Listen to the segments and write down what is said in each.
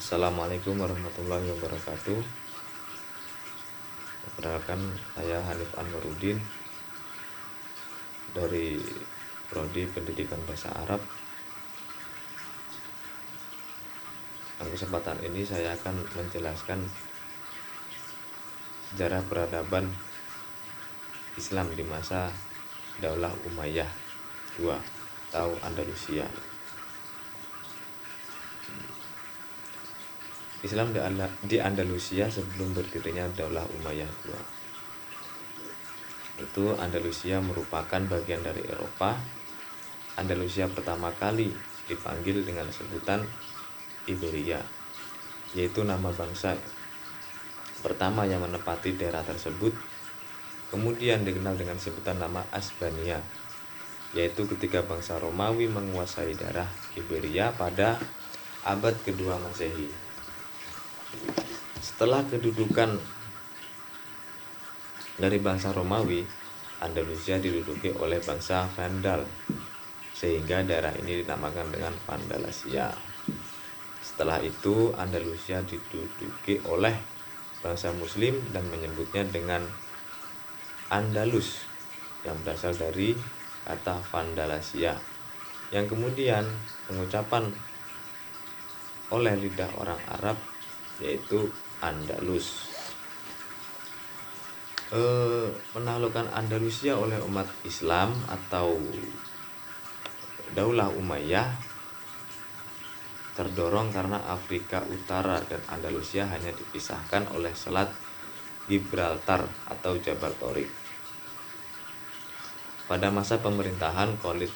Assalamualaikum warahmatullahi wabarakatuh. Perkenalkan, saya Hanif Anwaruddin dari Prodi Pendidikan Bahasa Arab. Dalam kesempatan ini saya akan menjelaskan sejarah peradaban Islam di masa Daulah Umayyah II atau Andalusia. Islam di Andalusia sebelum berdirinya Daulah Umayyah II. Itu Andalusia merupakan bagian dari Eropa. Andalusia pertama kali dipanggil dengan sebutan Iberia, yaitu nama bangsa pertama yang menempati daerah tersebut. Kemudian dikenal dengan sebutan nama Asbania, yaitu ketika bangsa Romawi menguasai daerah Iberia pada abad kedua Masehi. Setelah kedudukan dari bangsa Romawi, Andalusia diduduki oleh bangsa Vandal, sehingga daerah ini dinamakan dengan Vandalasia. Setelah itu Andalusia diduduki oleh bangsa Muslim dan menyebutnya dengan Andalus, yang berasal dari kata Vandalasia, yang kemudian pengucapan oleh lidah orang Arab yaitu Andalus. Penaklukan Andalusia oleh umat Islam atau Daulah Umayyah terdorong karena Afrika Utara dan Andalusia hanya dipisahkan oleh Selat Gibraltar atau Jabal Torik. Pada masa pemerintahan Khalid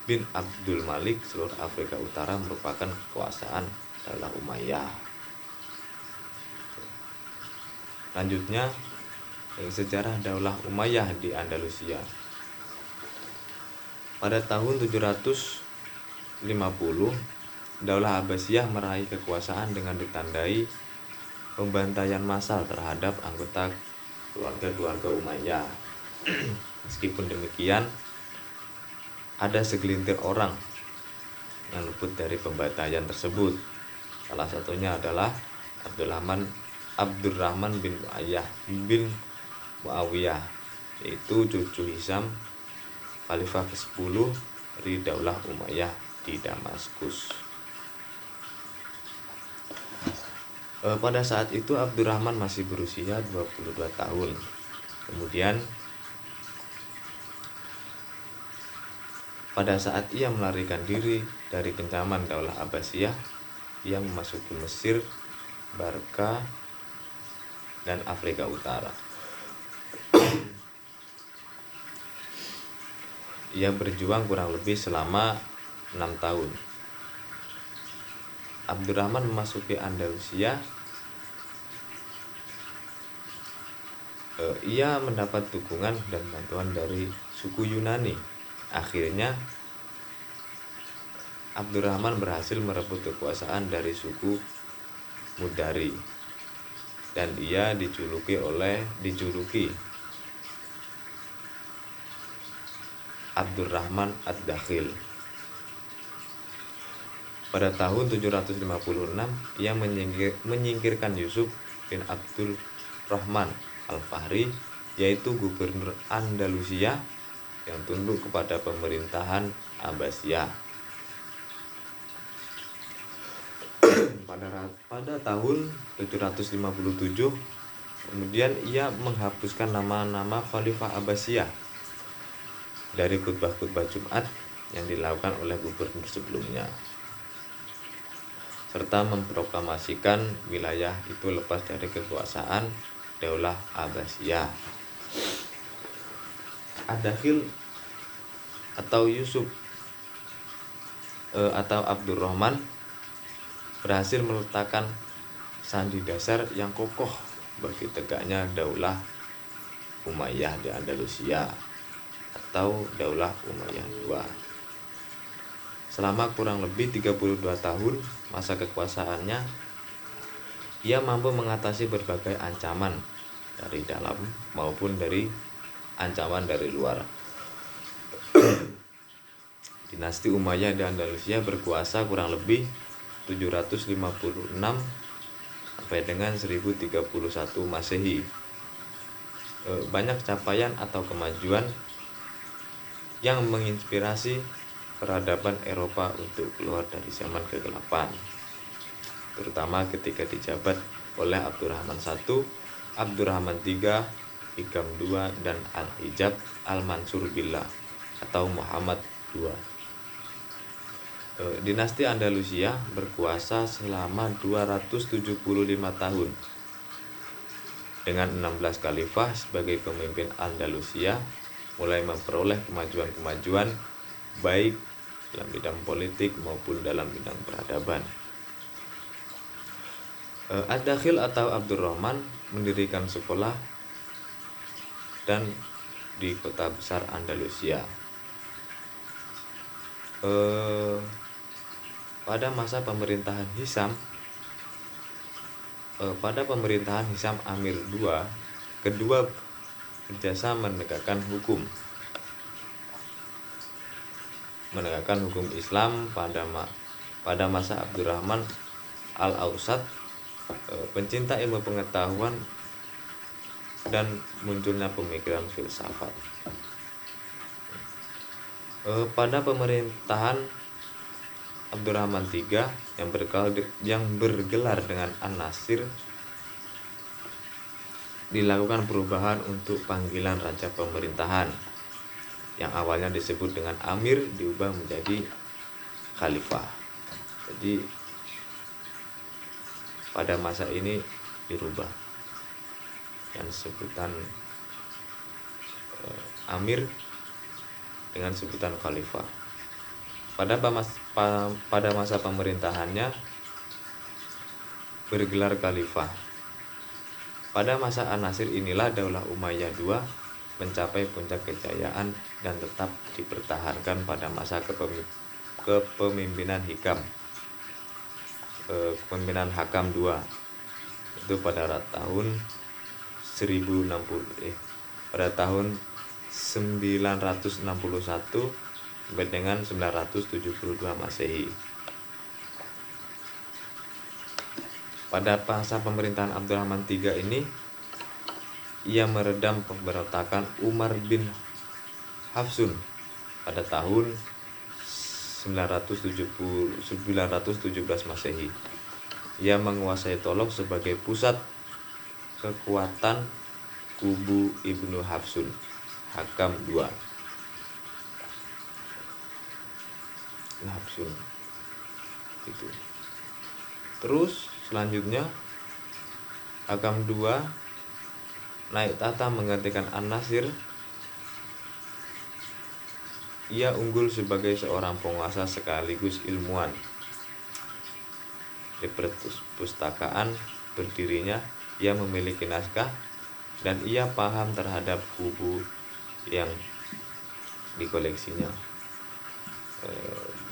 bin Abdul Malik, seluruh Afrika Utara merupakan kekuasaan Daulah Umayyah. Lanjutnya, sejarah Daulah Umayyah di Andalusia. Pada tahun 750, Daulah Abbasiyah meraih kekuasaan dengan ditandai pembantaian massal terhadap anggota keluarga Umayyah. Meskipun demikian, ada segelintir orang yang luput dari pembantaian tersebut. Salah satunya adalah Abdurrahman bin Muawiyah, yaitu cucu Hisam, Khalifah ke-10 dari Daulah Umayyah di Damaskus. Pada saat itu Abdurrahman masih berusia 22 tahun. Kemudian pada saat ia melarikan diri dari kencaman Daulah Abbasiyah, ia memasuki Mesir, Barka, dan Afrika Utara. Ia berjuang kurang lebih selama 6 tahun. Abdurrahman memasuki Andalusia. Ia mendapat dukungan dan bantuan dari suku Yunani. Akhirnya Abdurrahman berhasil merebut kekuasaan dari suku Mudari, dan ia dijuluki Abdurrahman Ad-Dakhil. Pada tahun 756 ia menyingkirkan Yusuf bin Abdul Rahman Al-Fahri, yaitu gubernur Andalusia yang tunduk kepada pemerintahan Abbasiyah. Pada tahun 757 kemudian ia menghapuskan nama-nama Khalifah Abbasiyah dari khutbah-khutbah Jumat yang dilakukan oleh gubernur sebelumnya, serta memproklamasikan wilayah itu lepas dari kekuasaan Daulah Abbasiyah. Ad-Dakhil atau Yusuf atau Abdurrahman berhasil meletakkan sandi dasar yang kokoh bagi tegaknya Daulah Umayyah di Andalusia atau Daulah Umayyah II. Selama kurang lebih 32 tahun masa kekuasaannya, ia mampu mengatasi berbagai ancaman dari dalam maupun dari ancaman dari luar. Dinasti Umayyah di Andalusia berkuasa kurang lebih sampai dengan 1031 Masehi. Banyak capaian atau kemajuan yang menginspirasi peradaban Eropa untuk keluar dari zaman kegelapan, terutama ketika dijabat oleh Abdurrahman I, Abdurrahman III, Hikam II, dan Al-Hijab Al-Mansur Billah atau Muhammad II. Dinasti Andalusia berkuasa selama 275 tahun dengan 16 khalifah sebagai pemimpin Andalusia, mulai memperoleh kemajuan-kemajuan baik dalam bidang politik maupun dalam bidang peradaban. Ad-Dakhil atau Abdurrahman mendirikan sekolah dan di kota besar Andalusia. Pada masa pemerintahan Hisam Amir II, kedua berjasa menegakkan hukum Islam. Pada masa Abdurrahman Al-Ausat, pencinta ilmu pengetahuan dan munculnya pemikiran filsafat. Pada pemerintahan Abdurrahman III yang bergelar dengan An-Nasir, dilakukan perubahan untuk panggilan raja pemerintahan yang awalnya disebut dengan Amir diubah menjadi Khalifah. Jadi pada masa ini dirubah yang sebutan Amir dengan sebutan Khalifah. Pada masa pemerintahannya bergelar Khalifah. Pada masa An-Nasir inilah Daulah Umayyah II mencapai puncak kejayaan dan tetap dipertahankan pada masa kepemimpinan Hakam II, itu pada tahun 961 sampai dengan 972 Masehi. Pada masa pemerintahan Abdurrahman III ini, ia meredam pemberontakan Umar bin Hafsun pada tahun 917 Masehi. Ia menguasai Tolok sebagai pusat kekuatan kubu Ibnu Hafsun, Hakam II. Itu. Terus selanjutnya Hakam II naik tahta menggantikan An-Nasir. Ia unggul sebagai seorang penguasa sekaligus ilmuwan. Di perpustakaan berdirinya, ia memiliki naskah dan ia paham terhadap buku yang dikoleksinya.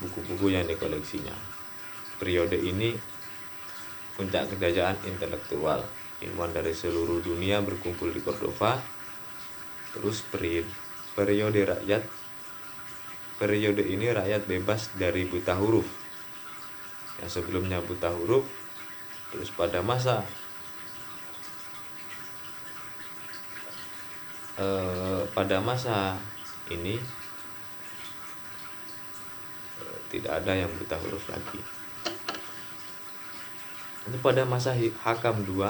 Buku-buku yang dikoleksinya. Periode ini puncak kejayaan intelektual. Ilmuwan dari seluruh dunia berkumpul di Cordova. Terus periode ini rakyat bebas dari buta huruf. Yang sebelumnya buta huruf, terus pada masa ini tidak ada yang buta huruf lagi. Ini pada masa Hakam II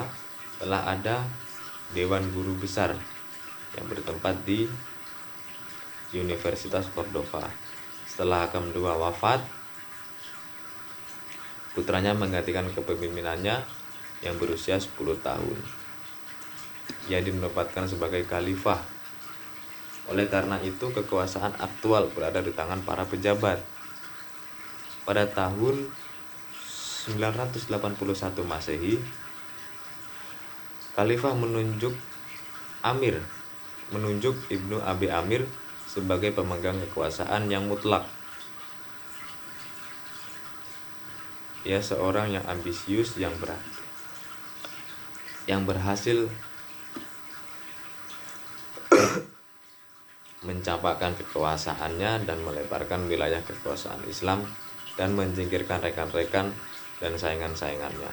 telah ada Dewan Guru Besar yang bertempat di Universitas Cordova. Setelah Hakam II wafat, putranya menggantikan kepemimpinannya yang berusia 10 tahun. Ia dinobatkan sebagai Khalifah. Oleh karena itu, kekuasaan aktual berada di tangan para pejabat. Pada tahun 981 Masehi, Khalifah menunjuk Ibnu Abi Amir sebagai pemegang kekuasaan yang mutlak. Ia seorang yang ambisius yang berhasil mencapai kekuasaannya dan melebarkan wilayah kekuasaan Islam dan menyingkirkan rekan-rekan dan saingan-saingannya.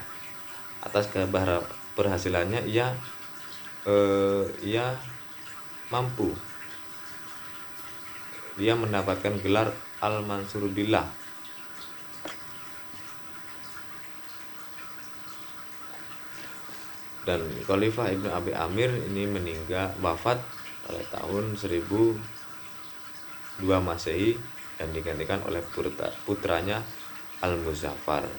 Atas keberhasilannya ia mampu dia mendapatkan gelar Al-Mansur Billah. Dan Khalifah Ibnu Abi Amir ini wafat pada tahun 1002 Masehi dan digantikan oleh putranya Al-Muzaffar.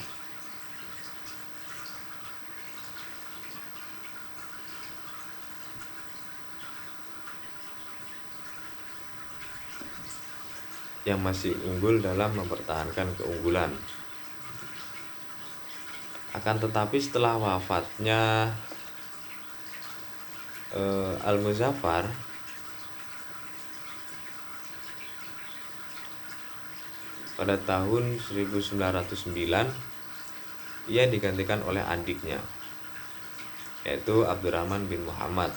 Yang masih unggul dalam mempertahankan keunggulan. Akan tetapi setelah wafatnya Al-Muzaffar, pada tahun 1909 ia digantikan oleh adiknya, yaitu Abdurrahman bin Muhammad.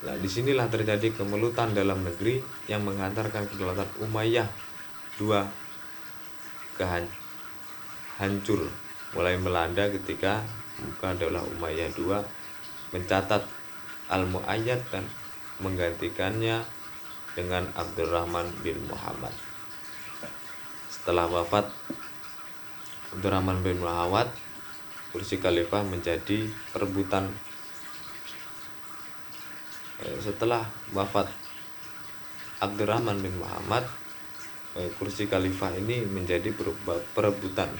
Nah, disinilah terjadi kemelutan dalam negeri yang menghantarkan kedaulatan Umayyah II hancur, mulai melanda ketika muka Daulah Umayyah II mencatat Al-Mu'ayyad dan menggantikannya dengan Abdurrahman bin Muhammad. Setelah wafat Abdurrahman bin Muhammad, kursi khalifah menjadi perebutan. Setelah wafat Abdurrahman bin Muhammad, kursi khalifah ini menjadi perebutan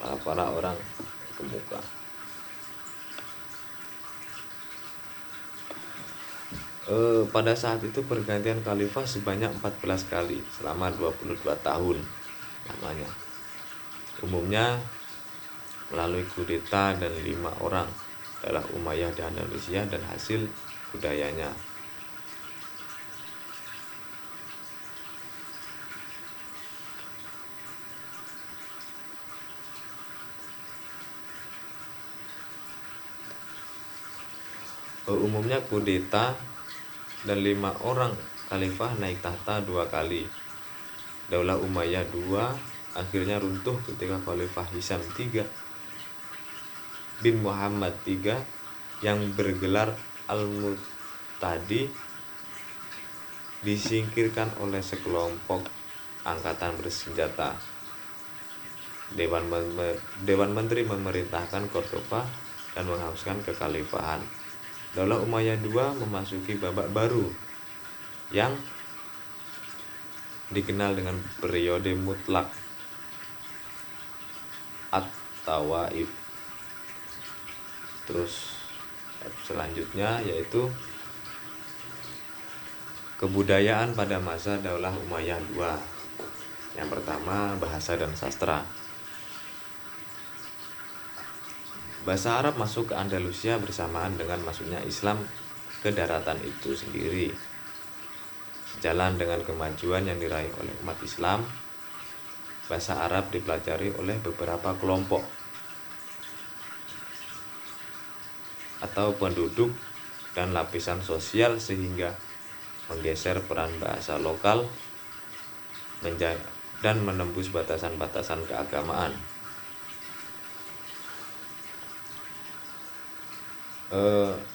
para orang kemuka. Pada saat itu pergantian khalifah sebanyak 14 kali selama 22 tahun namanya. Umumnya melalui kudeta dan 5 orang adalah Umayyah di Andalusia dan hasil budayanya. Umumnya kudeta dan 5 orang khalifah naik tahta 2 kali. Daulah Umayyah II akhirnya runtuh ketika Khalifah Hisham III bin Muhammad III yang bergelar Al-Mu'tadi disingkirkan oleh sekelompok angkatan bersenjata. Dewan Menteri memerintahkan Cordoba dan menghapuskan kekhalifahan. Daulah Umayyah II memasuki babak baru yang dikenal dengan periode mutlak at-Tawaif. Terus selanjutnya yaitu kebudayaan pada masa Daulah Umayyah II. Yang pertama, bahasa dan sastra. Bahasa Arab masuk ke Andalusia bersamaan dengan masuknya Islam ke daratan itu sendiri. Sejalan dengan kemajuan yang diraih oleh umat Islam, bahasa Arab dipelajari oleh beberapa kelompok atau penduduk dan lapisan sosial sehingga menggeser peran bahasa lokal dan menembus batasan-batasan keagamaan.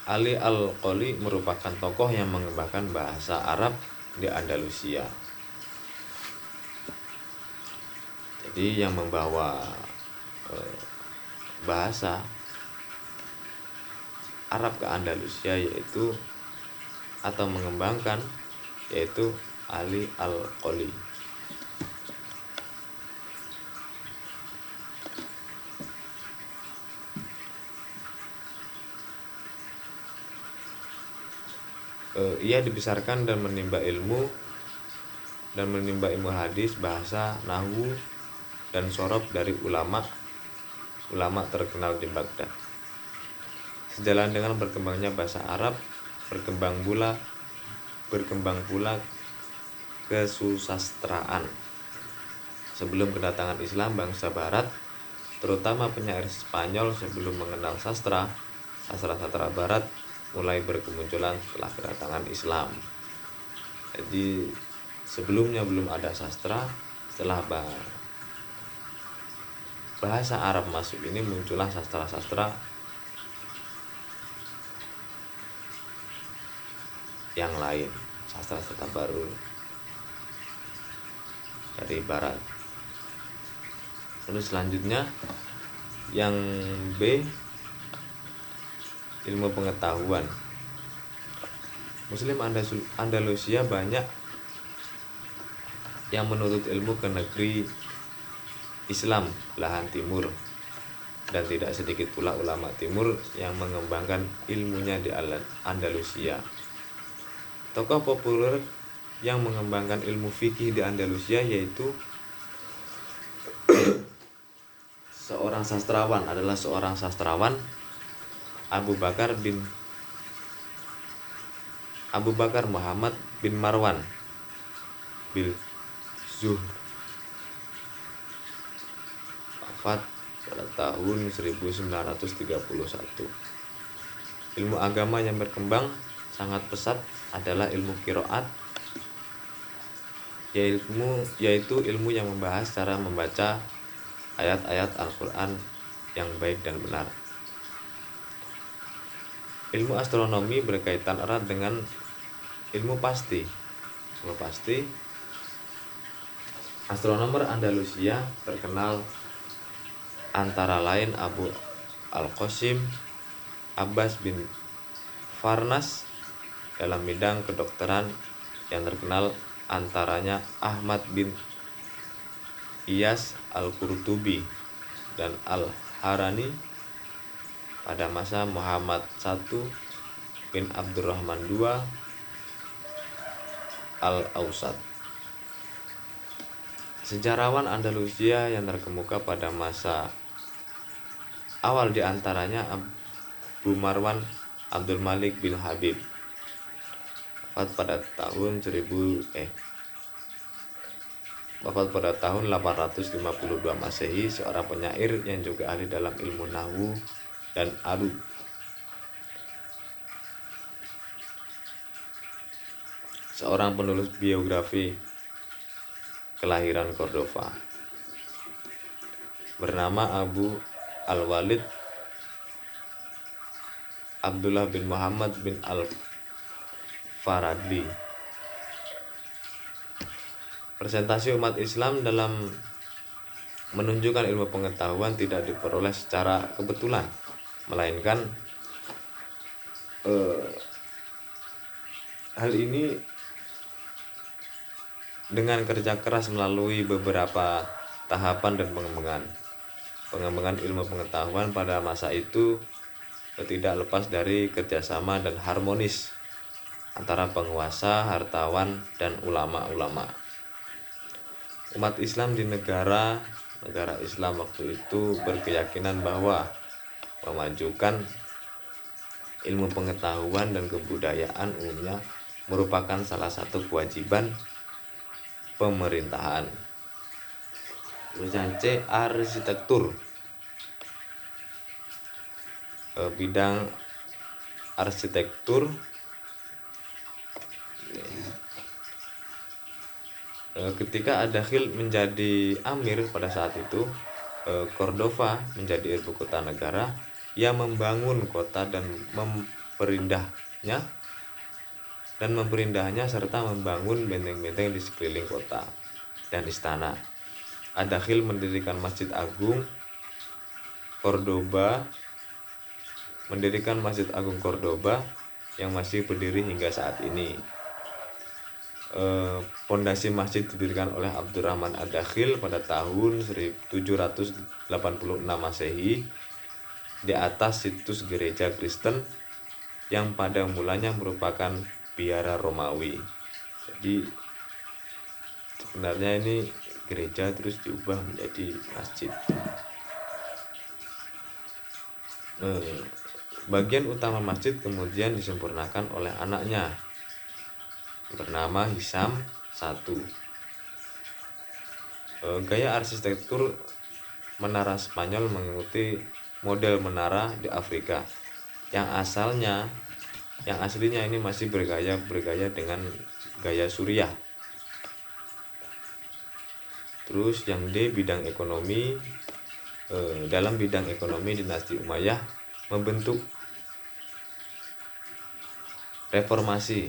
Ali Al-Qoli merupakan tokoh yang mengembangkan bahasa Arab di Andalusia. Jadi yang membawa bahasa Arab ke Andalusia yaitu atau mengembangkan yaitu Ali Al-Qoli. Ia dibesarkan dan menimba ilmu hadis, bahasa, nahwu dan sorof dari ulama terkenal di Baghdad. Sejalan dengan berkembangnya bahasa Arab, berkembang pula kesusastraan. Sebelum kedatangan Islam, bangsa Barat, terutama penyair Spanyol sebelum mengenal sastra Barat mulai berkemunculan setelah kedatangan Islam. Jadi sebelumnya belum ada sastra, setelah bahasa Arab masuk ini muncullah sastra-sastra yang lain, sastra-sastra baru dari barat. Lalu selanjutnya yang B, ilmu pengetahuan. Muslim Andalusia banyak yang menuntut ilmu ke negeri Islam belahan timur, dan tidak sedikit pula ulama timur yang mengembangkan ilmunya di Andalusia. Tokoh populer yang mengembangkan ilmu fikih di Andalusia yaitu seorang sastrawan Abu Bakar Muhammad bin Marwan bil Zuhr, wafat pada tahun 1931. Ilmu agama yang berkembang sangat pesat adalah ilmu qiraat, yaitu ilmu yang membahas cara membaca ayat-ayat Al-Quran yang baik dan benar. Ilmu astronomi berkaitan erat dengan ilmu pasti. Astronomer Andalusia terkenal antara lain Abu Al-Qasim Abbas bin Farnas. Dalam bidang kedokteran yang terkenal antaranya Ahmad bin Iyas Al-Qurtubi dan Al-Harani. Pada masa Muhammad I bin Abdurrahman II Al-Ausat. Sejarawan Andalusia yang terkemuka pada masa awal diantaranya Abu Marwan Abdul Malik bin Habib, wafat pada tahun 852 Masehi, seorang penyair yang juga ahli dalam ilmu nahwu dan arud. Seorang penulis biografi kelahiran Cordova bernama Abu Al-Walid Abdullah bin Muhammad bin Al-Faradli. Presentasi umat Islam dalam menunjukkan ilmu pengetahuan tidak diperoleh secara kebetulan, melainkan hal ini dengan kerja keras melalui beberapa tahapan dan pengembangan ilmu pengetahuan pada masa itu tidak lepas dari kerjasama dan harmonis antara penguasa, hartawan, dan ulama-ulama. Umat Islam di negara Islam waktu itu berkeyakinan bahwa memajukan ilmu pengetahuan dan kebudayaan umumnya merupakan salah satu kewajiban pemerintahan. Tulisan C, arsitektur. Bidang arsitektur ketika Ad-Dakhil menjadi amir pada saat itu, Cordova menjadi ibu kota negara. Ia membangun kota dan memperindah serta membangun benteng-benteng di sekeliling kota dan istana. Ad-Dakhil mendirikan Masjid Agung Cordoba yang masih berdiri hingga saat ini. Pondasi masjid didirikan oleh Abdurrahman Ad-Dakhil pada tahun 1786 Masehi di atas situs gereja Kristen yang pada mulanya merupakan biara Romawi. Jadi sebenarnya ini gereja terus diubah menjadi masjid. Bagian utama masjid kemudian disempurnakan oleh anaknya bernama Hisam I. Gaya arsitektur menara Spanyol mengikuti model menara di Afrika yang aslinya ini masih bergaya dengan gaya Suriah. Terus yang D, bidang ekonomi. Dalam bidang ekonomi, dinasti Umayyah membentuk reformasi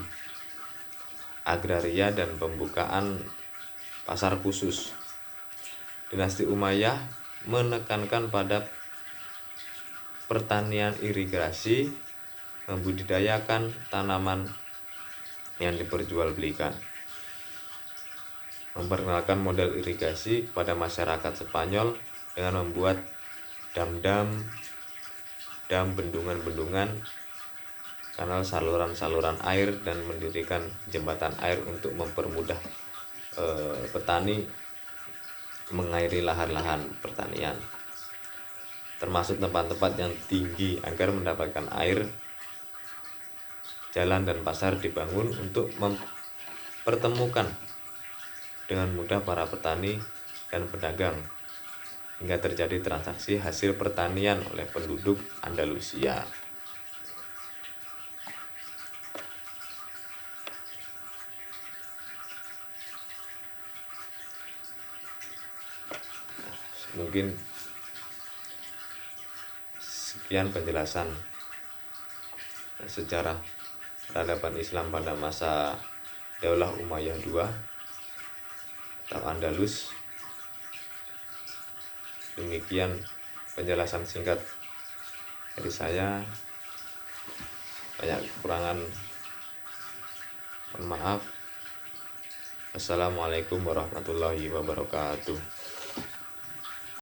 agraria dan pembukaan pasar khusus. Dinasti Umayyah menekankan pada pertanian irigasi, membudidayakan tanaman yang diperjualbelikan, memperkenalkan model irigasi kepada masyarakat Spanyol dengan membuat dam-dam, bendungan-bendungan, kanal, saluran-saluran air, dan mendirikan jembatan air untuk mempermudah petani mengairi lahan-lahan pertanian, termasuk tempat-tempat yang tinggi agar mendapatkan air. Jalan dan pasar dibangun untuk mempertemukan dengan mudah para petani dan pedagang, hingga terjadi transaksi hasil pertanian oleh penduduk Andalusia. Mungkin sekian penjelasan sejarah peradaban Islam pada masa Daulah Umayyah II atau Andalus. Demikian penjelasan singkat dari saya. Banyak kekurangan, mohon maaf. Assalamualaikum warahmatullahi wabarakatuh.